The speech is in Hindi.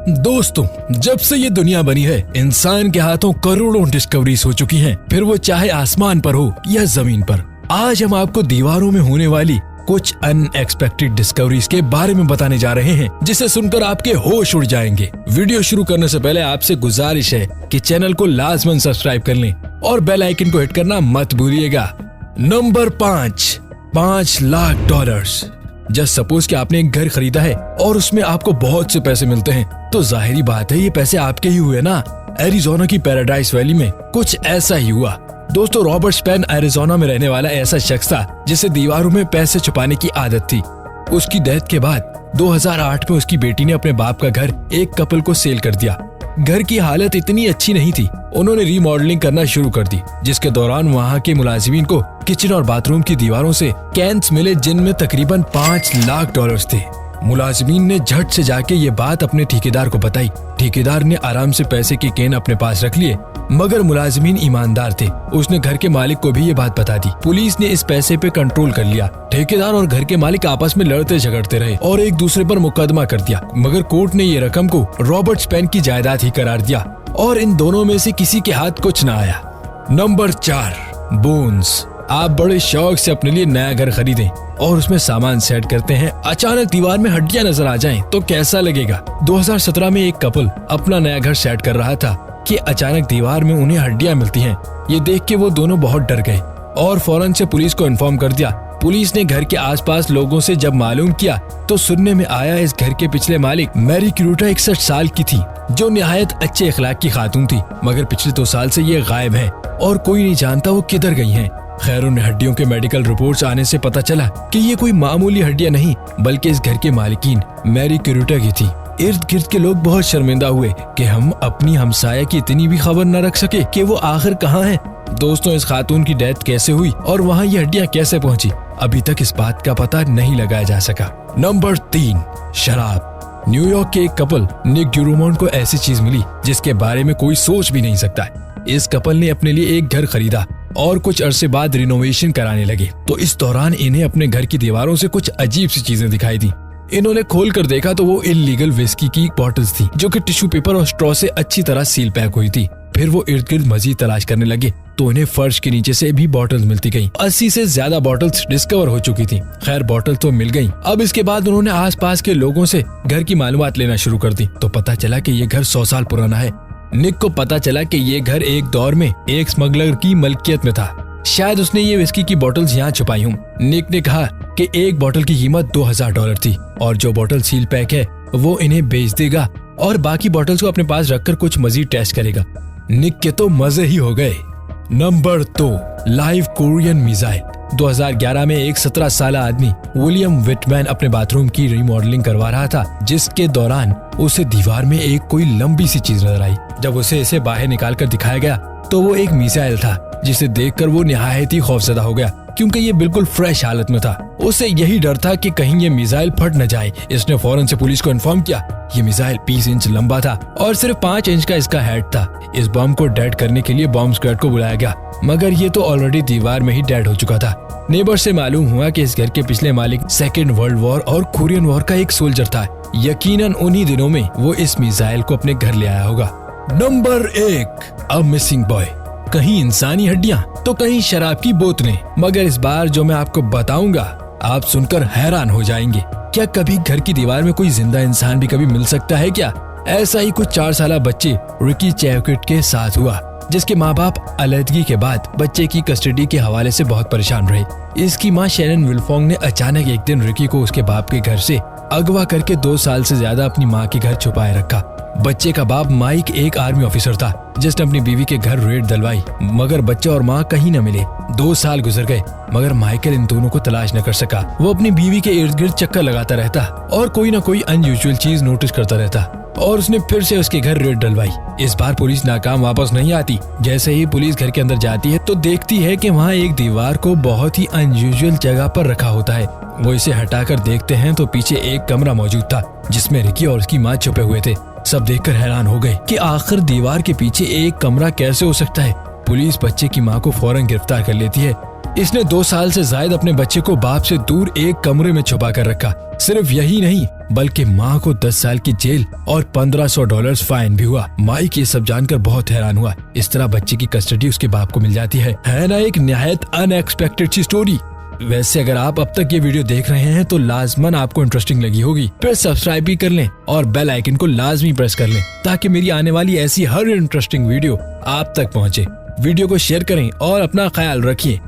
दोस्तों, जब से ये दुनिया बनी है इंसान के हाथों करोड़ों डिस्कवरीज हो चुकी हैं, फिर वो चाहे आसमान पर हो या जमीन पर। आज हम आपको दीवारों में होने वाली कुछ अनएक्सपेक्टेड डिस्कवरीज के बारे में बताने जा रहे हैं, जिसे सुनकर आपके होश उड़ जाएंगे। वीडियो शुरू करने से पहले आपसे गुजारिश है कि चैनल को लाजमन सब्सक्राइब कर लें और बेल आइकन को हिट करना मत भूलिएगा। नंबर 5 लाख। जस्ट सपोज कि आपने एक घर खरीदा है और उसमें आपको बहुत से पैसे मिलते हैं, तो जाहिरी बात है ये पैसे आपके ही हुए ना। एरिजोना की पैराडाइज वैली में कुछ ऐसा ही हुआ। दोस्तों, रॉबर्ट स्पेन एरिजोना में रहने वाला ऐसा शख्स था जिसे दीवारों में पैसे छुपाने की आदत थी। उसकी डेथ के बाद 2008 में उसकी बेटी ने अपने बाप का घर एक कपल को सेल कर दिया। घर की हालत इतनी अच्छी नहीं थी, उन्होंने रीमॉडलिंग करना शुरू कर दी, जिसके दौरान वहां के मुलाजिमीन को किचन और बाथरूम की दीवारों से कैन्स मिले जिनमें तकरीबन $5 लाख थे। मुलाजिमीन ने झट से जाके ये बात अपने ठेकेदार को बताई। ठेकेदार ने आराम से पैसे की केन अपने पास रख लिए, मगर मुलाजिमीन ईमानदार थे। उसने घर के मालिक को भी ये बात बता दी। पुलिस ने इस पैसे पे कंट्रोल कर लिया। ठेकेदार और घर के मालिक आपस में लड़ते झगड़ते रहे और एक दूसरे पर मुकदमा कर दिया, मगर कोर्ट ने ये रकम को रॉबर्ट स्पेन की जायदाद ही करार दिया और इन दोनों में से किसी के हाथ कुछ न आया। Number 4 bones. आप बड़े शौक से अपने लिए नया घर खरीदें और उसमें सामान सेट करते हैं, अचानक दीवार में हड्डियां नजर आ जाएं तो कैसा लगेगा। 2017 में एक कपल अपना नया घर सेट कर रहा था कि अचानक दीवार में उन्हें हड्डियां मिलती हैं। ये देख के वो दोनों बहुत डर गए और फौरन से पुलिस को इन्फॉर्म कर दिया। पुलिस ने घर के आसपास लोगों से जब मालूम किया तो सुनने में आया इस घर के पिछले मालिक मैरी क्रूटा 61 साल की थी, जो निहायत अच्छे अखलाक की खातून थी, मगर पिछले 2 साल से ये गायब है और कोई नहीं जानता वो किधर गई हैं। खैर, उन हड्डियों के मेडिकल रिपोर्ट्स आने से पता चला कि ये कोई मामूली हड्डियां नहीं बल्कि इस घर के मालिकीन मैरी क्रूटा की थी। इर्द गिर्द के लोग बहुत शर्मिंदा हुए कि हम अपनी हमसाया की इतनी भी खबर न रख सके कि वो आखिर कहाँ है। दोस्तों, इस खातून की डेथ कैसे हुई और वहाँ ये हड्डियां कैसे पहुँची, अभी तक इस बात का पता नहीं लगाया जा सका। नंबर 3 शराब। न्यूयॉर्क के एक कपल निक ड्यूरोमोंट को ऐसी चीज मिली जिसके बारे में कोई सोच भी नहीं सकता। इस कपल ने अपने लिए एक घर खरीदा और कुछ अरसे बाद रिनोवेशन कराने लगे, तो इस दौरान इन्हें अपने घर की दीवारों से कुछ अजीब सी चीजें दिखाई दी। इन्होंने खोल कर देखा तो वो इल्लीगल विस्की की बॉटल्स थी, जो कि टिश्यू पेपर और स्ट्रॉ से अच्छी तरह सील पैक हुई थी। फिर वो इर्द गिर्द मजीद तलाश करने लगे तो इन्हें फर्श के नीचे से भी बॉटल्स मिलती गईं। 80 से ज्यादा बॉटल्स डिस्कवर हो चुकी थी। खैर, बॉटल तो मिल गईं। अब इसके बाद उन्होंने आसपास के लोगों से घर की मालूमात लेना शुरू कर दी, तो पता चला कि ये घर 100 साल पुराना है। निक को पता चला कि ये घर एक दौर में एक स्मगलर की मलकियत में था। शायद उसने ये विस्की की बोतल्स यहाँ छुपाई हूँ। निक ने कहा कि एक बोतल की कीमत $2000 थी और जो बोतल सील पैक है वो इन्हें बेच देगा और बाकी बोतल्स को अपने पास रखकर कुछ मजीद टेस्ट करेगा। निक के तो मजे ही हो गए। Number 2 live Korean missile. 2011 में एक 17 साल आदमी विलियम विटमैन अपने बाथरूम की रिमॉडलिंग करवा रहा था, जिसके दौरान उसे दीवार में एक कोई लंबी सी चीज नजर आई। जब उसे इसे बाहर निकाल कर दिखाया गया तो वो एक मिसाइल था, जिसे देखकर वो निहायत ही खौफजदा हो गया, क्योंकि ये बिल्कुल फ्रेश हालत में था। उसे यही डर था कि कहीं ये मिसाइल फट न जाए। इसने फौरन से पुलिस को इन्फॉर्म किया। ये मिसाइल 20 इंच लंबा था और सिर्फ 5 इंच का इसका हेड था। इस बम को डेड करने के लिए बॉम्ब स्क्वाड को बुलाया गया, मगर ये तो ऑलरेडी दीवार में ही डेड हो चुका था। नेबर से मालूम हुआ कि इस घर के पिछले मालिक सेकेंड वर्ल्ड वॉर और कोरियन वॉर का एक सोल्जर था। यकीनन उन्हीं दिनों में वो इस मिसाइल को अपने घर ले आया होगा। Number 1 a missing boy. कहीं इंसानी हड्डियां तो कहीं शराब की बोतलें, मगर इस बार जो मैं आपको बताऊंगा आप सुनकर हैरान हो जाएंगे। क्या कभी घर की दीवार में कोई जिंदा इंसान भी कभी मिल सकता है क्या? ऐसा ही कुछ 4 साल बच्चे रिकी चैवकिट के साथ हुआ, जिसके माँ बाप अलहदगी के बाद बच्चे की कस्टडी के हवाले से बहुत परेशान रहे। इसकी माँ शैरन विल्फोंग ने अचानक एक दिन रिकी को उसके बाप के घर से अगवा करके 2 साल से ज्यादा अपनी माँ के घर छुपाए रखा। बच्चे का बाप माइक एक आर्मी ऑफिसर था, जिसने अपनी बीवी के घर रेड डलवाई, मगर बच्चा और माँ कहीं न मिले। 2 साल गुजर गए, मगर माइकल इन दोनों को तलाश न कर सका। वो अपनी बीवी के इर्द गिर्द चक्कर लगाता रहता और कोई न कोई अनयूजुअल चीज नोटिस करता रहता और उसने फिर से उसके घर रेड डलवाई। इस बार पुलिस नाकाम वापस नहीं आती। जैसे ही पुलिस घर के अंदर जाती है तो देखती है कि वहाँ एक दीवार को बहुत ही अनयूजुअल जगह पर रखा होता है। वो इसे हटाकर देखते हैं तो पीछे एक कमरा मौजूद था, जिसमें रिकी और उसकी माँ छुपे हुए थे। सब देखकर हैरान हो गए कि आखिर दीवार के पीछे एक कमरा कैसे हो सकता है। पुलिस बच्चे की माँ को फौरन गिरफ्तार कर लेती है। इसने 2 साल से ज्यादा अपने बच्चे को बाप से दूर एक कमरे में छुपा कर रखा। सिर्फ यही नहीं बल्कि माँ को 10 साल की जेल और $1500 फाइन भी हुआ। माइक ये सब जानकर बहुत हैरान हुआ। इस तरह बच्चे की कस्टडी उसके बाप को मिल जाती है ना एक निहायत अनएक्सपेक्टेड सी स्टोरी। वैसे अगर आप अब तक ये वीडियो देख रहे हैं तो लाजमन आपको इंटरेस्टिंग लगी होगी। फिर सब्सक्राइब भी कर लें और बेल आइकन को लाजमी प्रेस कर लें ताकि मेरी आने वाली ऐसी हर इंटरेस्टिंग वीडियो आप तक पहुंचे। वीडियो को शेयर करें और अपना ख्याल रखिए।